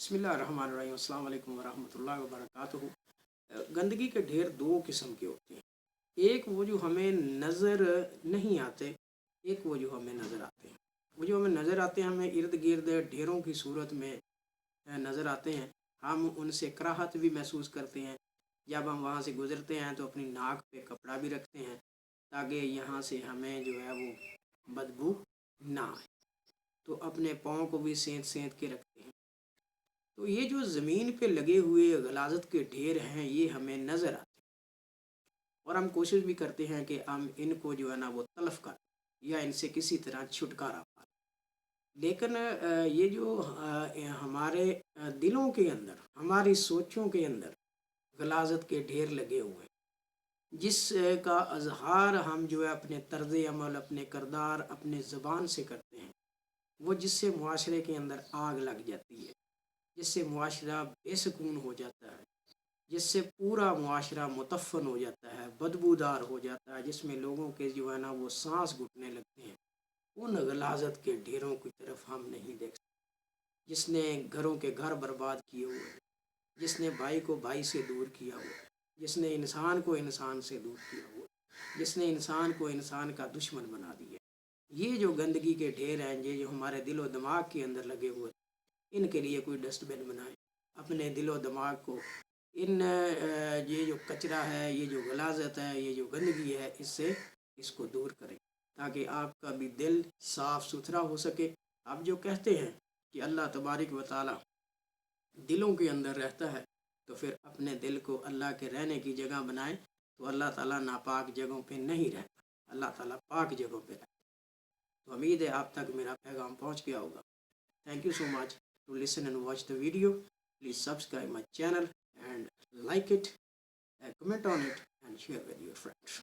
बिस्मिल्लाहिर्रहमानिर्रहीम। अस्सलाम वालेकुम वरहमतुल्लाहि वबरकातुहू। गंदगी के ढेर दो किस्म के होते हैं। एक वो जो हमें नज़र नहीं आते, एक वो जो हमें नज़र आते हैं। वो जो हमें नज़र आते हैं, हमें इर्द गिर्द ढेरों की सूरत में नज़र आते हैं। हम उनसे कराहत भी महसूस करते हैं। जब हम वहाँ से गुज़रते हैं तो अपनी नाक पे कपड़ा भी रखते हैं ताकि यहाँ से हमें जो है वो बदबू ना आए। तो अपने पाँव को भी सेंध सेंध के रखते हैं। तो ये जो ज़मीन पे लगे हुए गलाज़त के ढेर हैं, ये हमें नज़र आते हैं और हम कोशिश भी करते हैं कि हम इनको जो है ना वो तलफ़ कर या इनसे किसी तरह छुटकारा पा। लेकिन ये जो हमारे दिलों के अंदर, हमारी सोचों के अंदर गलाज़त के ढेर लगे हुए हैं, जिस का अजहार हम जो है अपने तर्ज़ अमल, अपने किरदार, अपने ज़बान से करते हैं, वो जिससे मुआशरे के अंदर आग लग जाती है, जिससे मुआशरा बेसकून हो जाता है, जिससे पूरा मुआशरा मुतफ़न हो जाता है, बदबूदार हो जाता है, जिसमें लोगों के जो है ना वो सांस घुटने लगते हैं, उन गलाज़त के ढेरों की तरफ हम नहीं देख सकते। जिसने घरों के घर बर्बाद किए हुए हैं, जिसने भाई को भाई से दूर किया हुआ है, जिसने इंसान को इंसान से दूर किया हुआ है, जिसने इंसान को इंसान का दुश्मन बना दिया। ये जो गंदगी के ढेर हैं, ये जो हमारे दिलो दिमाग के अंदर लगे हुए, इनके लिए कोई डस्टबिन बनाए। अपने दिलो दिमाग को ये जो कचरा है, ये जो गलाज़त है, ये जो गंदगी है, इसको दूर करें ताकि आपका भी दिल साफ़ सुथरा हो सके। आप जो कहते हैं कि अल्लाह तबारक व तआला दिलों के अंदर रहता है, तो फिर अपने दिल को अल्लाह के रहने की जगह बनाएं। तो अल्लाह ताला नापाक जगहों पे नहीं रहता, अल्लाह ताला पाक जगहों पे रहता। तो उम्मीद है आप तक मेरा पैगाम पहुंच गया होगा। Thank you so much to listen and watch the video. Please subscribe my channel and like it, comment on it and share with your friends.